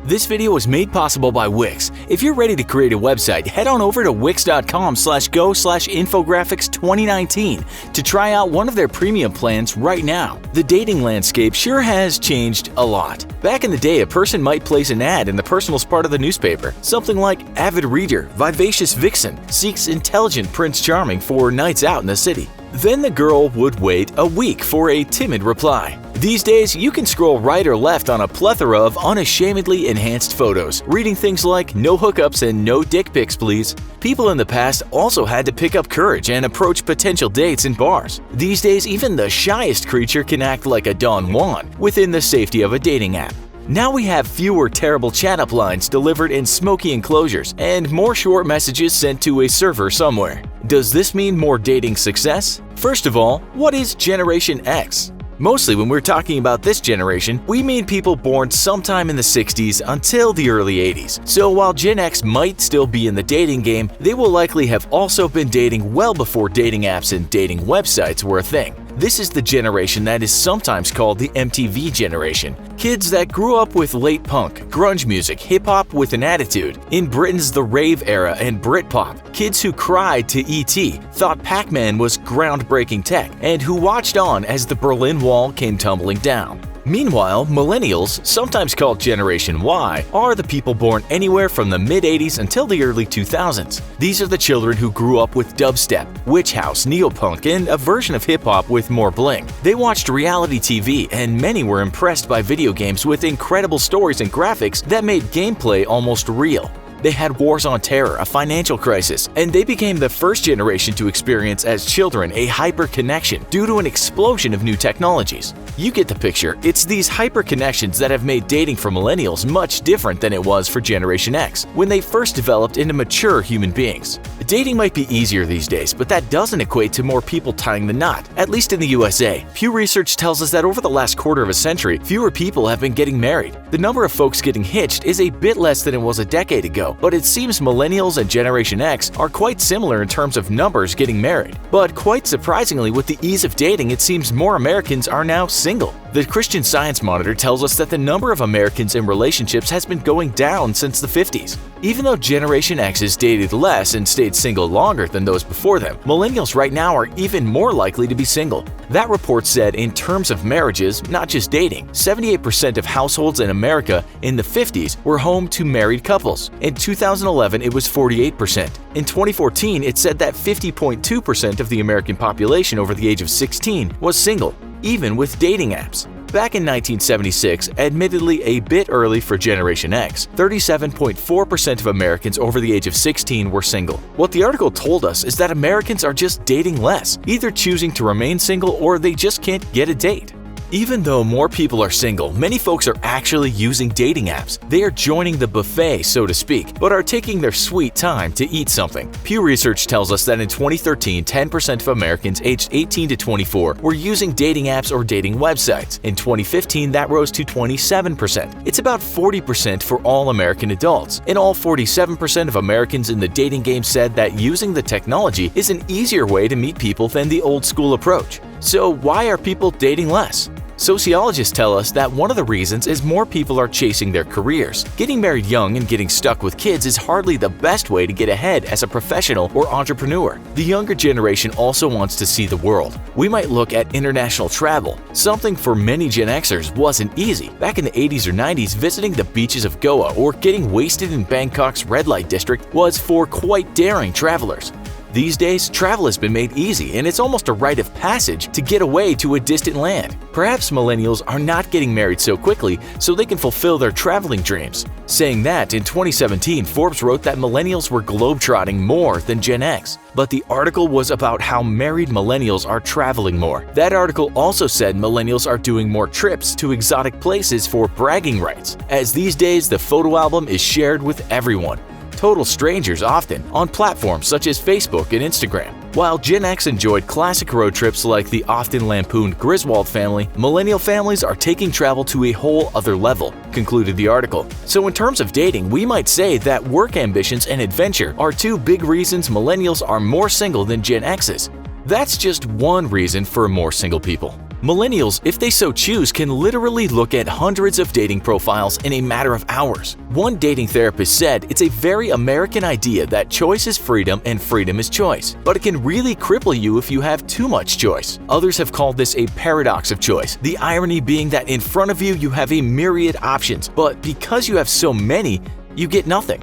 This video was made possible by Wix. If you're ready to create a website, head on over to wix.com/go/infographics2019 to try out one of their premium plans right now. The dating landscape sure has changed a lot. Back in the day, a person might place an ad in the personals part of the newspaper, something like avid reader, vivacious vixen, seeks intelligent Prince Charming for nights out in the city. Then the girl would wait a week for a timid reply. These days, you can scroll right or left on a plethora of unashamedly enhanced photos, reading things like "no hookups and no dick pics please." People in the past also had to pick up courage and approach potential dates in bars. These days, even the shyest creature can act like a Don Juan within the safety of a dating app. Now we have fewer terrible chat-up lines delivered in smoky enclosures and more short messages sent to a server somewhere. Does this mean more dating success? First of all, what is Generation X? Mostly when we're talking about this generation, we mean people born sometime in the 60s until the early 80s. So while Gen X might still be in the dating game, they will likely have also been dating well before dating apps and dating websites were a thing. This is the generation that is sometimes called the MTV generation. Kids that grew up with late punk, grunge music, hip-hop with an attitude, in Britain's the rave era and Britpop. Kids who cried to E.T., thought Pac-Man was groundbreaking tech, and who watched on as the Berlin Wall came tumbling down. Meanwhile, Millennials, sometimes called Generation Y, are the people born anywhere from the mid-80s until the early 2000s. These are the children who grew up with dubstep, witch house, neopunk, and a version of hip-hop with more bling. They watched reality TV, and many were impressed by video games with incredible stories and graphics that made gameplay almost real. They had wars on terror, a financial crisis, and they became the first generation to experience as children a hyper-connection due to an explosion of new technologies. You get the picture. It's these hyper-connections that have made dating for millennials much different than it was for Generation X when they first developed into mature human beings. Dating might be easier these days, but that doesn't equate to more people tying the knot, at least in the USA. Pew Research tells us that over the last quarter of a century, fewer people have been getting married. The number of folks getting hitched is a bit less than it was a decade ago, but it seems Millennials and Generation X are quite similar in terms of numbers getting married. But quite surprisingly, with the ease of dating, it seems more Americans are now single. The Christian Science Monitor tells us that the number of Americans in relationships has been going down since the 50s. Even though Generation X has dated less and stayed single longer than those before them, Millennials right now are even more likely to be single. That report said in terms of marriages, not just dating, 78% of households in America in the 50s were home to married couples. In 2011, it was 48%. In 2014, it said that 50.2% of the American population over the age of 16 was single, even with dating apps. Back in 1976, admittedly a bit early for Generation X, 37.4% of Americans over the age of 16 were single. What the article told us is that Americans are just dating less, either choosing to remain single or they just can't get a date. Even though more people are single, many folks are actually using dating apps. They are joining the buffet, so to speak, but are taking their sweet time to eat something. Pew Research tells us that in 2013, 10% of Americans aged 18 to 24 were using dating apps or dating websites. In 2015, that rose to 27%. It's about 40% for all American adults. And all 47% of Americans in the dating game said that using the technology is an easier way to meet people than the old school approach. So why are people dating less? Sociologists tell us that one of the reasons is more people are chasing their careers. Getting married young and getting stuck with kids is hardly the best way to get ahead as a professional or entrepreneur. The younger generation also wants to see the world. We might look at international travel, something for many Gen Xers wasn't easy. Back in the 80s or 90s, visiting the beaches of Goa or getting wasted in Bangkok's red light district was for quite daring travelers. These days, travel has been made easy, and it's almost a rite of passage to get away to a distant land. Perhaps Millennials are not getting married so quickly so they can fulfill their traveling dreams. Saying that, in 2017, Forbes wrote that Millennials were globetrotting more than Gen X. But the article was about how married Millennials are traveling more. That article also said Millennials are doing more trips to exotic places for bragging rights, as these days the photo album is shared with everyone. Total strangers often, on platforms such as Facebook and Instagram. While Gen X enjoyed classic road trips like the often lampooned Griswold family, Millennial families are taking travel to a whole other level, concluded the article. So in terms of dating, we might say that work ambitions and adventure are two big reasons Millennials are more single than Gen X's. That's just one reason for more single people. Millennials, if they so choose, can literally look at hundreds of dating profiles in a matter of hours. One dating therapist said it's a very American idea that choice is freedom and freedom is choice, but it can really cripple you if you have too much choice. Others have called this a paradox of choice, the irony being that in front of you have a myriad options, but because you have so many, you get nothing.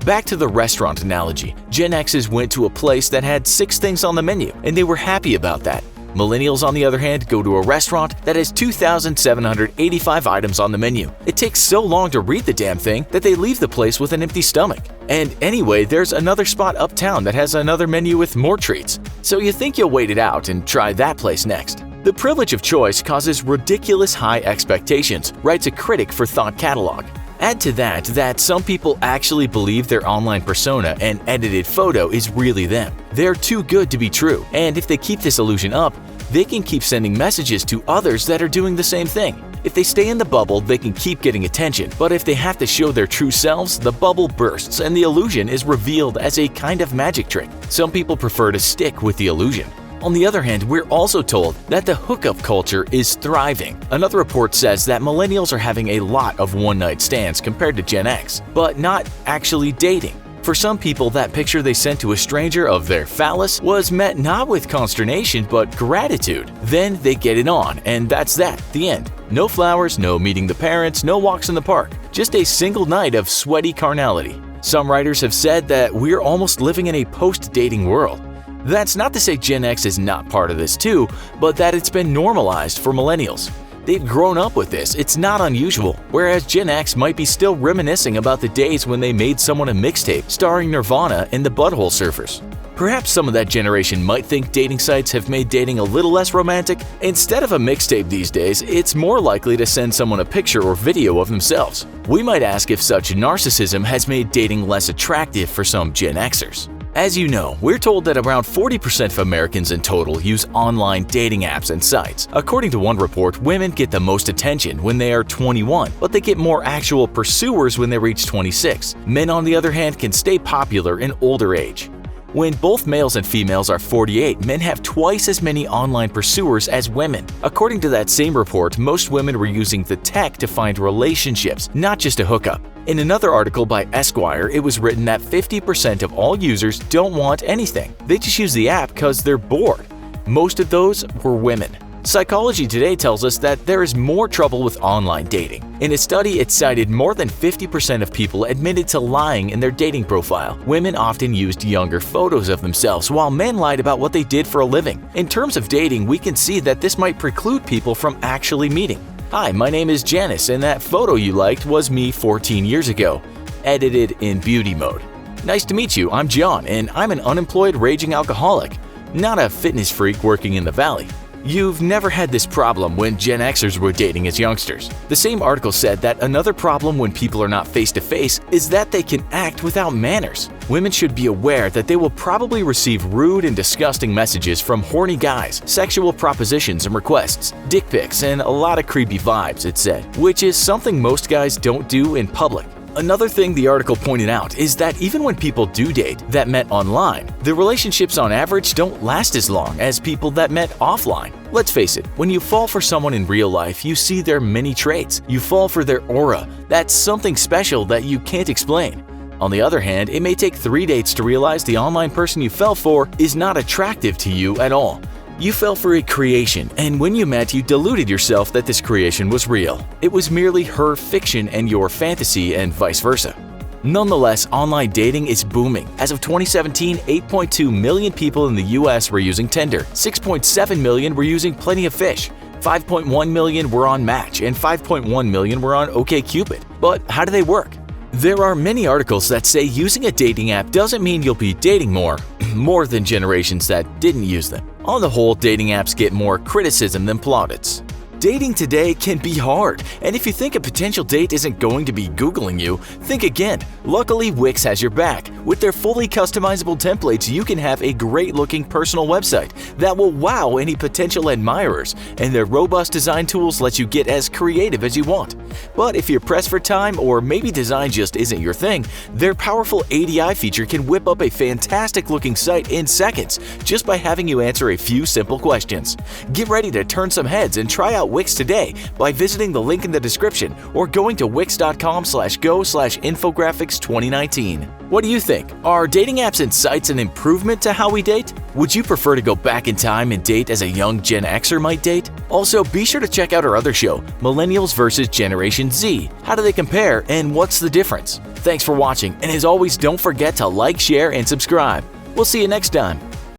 Back to the restaurant analogy, Gen X's went to a place that had 6 things on the menu, and they were happy about that. Millennials, on the other hand, go to a restaurant that has 2,785 items on the menu. It takes so long to read the damn thing that they leave the place with an empty stomach. And anyway, there's another spot uptown that has another menu with more treats, so you think you'll wait it out and try that place next. The privilege of choice causes ridiculous high expectations, writes a critic for Thought Catalog. Add to that some people actually believe their online persona and edited photo is really them. They're too good to be true, and if they keep this illusion up, they can keep sending messages to others that are doing the same thing. If they stay in the bubble, they can keep getting attention, but if they have to show their true selves, the bubble bursts and the illusion is revealed as a kind of magic trick. Some people prefer to stick with the illusion. On the other hand, we're also told that the hookup culture is thriving. Another report says that millennials are having a lot of one-night stands compared to Gen X, but not actually dating. For some people, that picture they sent to a stranger of their phallus was met not with consternation but gratitude. Then they get it on, and that's that, the end. No flowers, no meeting the parents, no walks in the park, just a single night of sweaty carnality. Some writers have said that we're almost living in a post-dating world. That's not to say Gen X is not part of this too, but that it's been normalized for millennials. They've grown up with this, it's not unusual, whereas Gen X might be still reminiscing about the days when they made someone a mixtape starring Nirvana and the Butthole Surfers. Perhaps some of that generation might think dating sites have made dating a little less romantic. Instead of a mixtape these days, it's more likely to send someone a picture or video of themselves. We might ask if such narcissism has made dating less attractive for some Gen Xers. As you know, we're told that around 40% of Americans in total use online dating apps and sites. According to one report, women get the most attention when they are 21, but they get more actual pursuers when they reach 26. Men, on the other hand, can stay popular in older age. When both males and females are 48, men have twice as many online pursuers as women. According to that same report, most women were using the tech to find relationships, not just a hookup. In another article by Esquire, it was written that 50% of all users don't want anything. They just use the app because they're bored. Most of those were women. Psychology Today tells us that there is more trouble with online dating. In a study, it cited more than 50% of people admitted to lying in their dating profile. Women often used younger photos of themselves, while men lied about what they did for a living. In terms of dating, we can see that this might preclude people from actually meeting. Hi, my name is Janice, and that photo you liked was me 14 years ago, edited in beauty mode. Nice to meet you, I'm John, and I'm an unemployed raging alcoholic, not a fitness freak working in the valley. You've never had this problem when Gen Xers were dating as youngsters. The same article said that another problem when people are not face-to-face is that they can act without manners. Women should be aware that they will probably receive rude and disgusting messages from horny guys, sexual propositions and requests, dick pics, and a lot of creepy vibes, it said, which is something most guys don't do in public. Another thing the article pointed out is that even when people do date that met online, the relationships on average don't last as long as people that met offline. Let's face it, when you fall for someone in real life, you see their many traits. You fall for their aura. That's something special that you can't explain. On the other hand, it may take 3 dates to realize the online person you fell for is not attractive to you at all. You fell for a creation, and when you met, you deluded yourself that this creation was real. It was merely her fiction and your fantasy, and vice versa. Nonetheless, online dating is booming. As of 2017, 8.2 million people in the US were using Tinder, 6.7 million were using Plenty of Fish, 5.1 million were on Match, and 5.1 million were on OkCupid. But how do they work? There are many articles that say using a dating app doesn't mean you'll be dating more than generations that didn't use them. On the whole, dating apps get more criticism than plaudits. Dating today can be hard, and if you think a potential date isn't going to be Googling you, think again. Luckily, Wix has your back. With their fully customizable templates, you can have a great-looking personal website that will wow any potential admirers, and their robust design tools let you get as creative as you want. But if you're pressed for time, or maybe design just isn't your thing, their powerful ADI feature can whip up a fantastic-looking site in seconds just by having you answer a few simple questions. Get ready to turn some heads and try out Wix today by visiting the link in the description or going to wix.com/go/infographics2019. What do you think? Are dating apps and sites an improvement to how we date? Would you prefer to go back in time and date as a young Gen Xer might date? Also, be sure to check out our other show, Millennials vs. Generation Z. How do they compare and what's the difference? Thanks for watching, and as always, don't forget to like, share, and subscribe. We'll see you next time.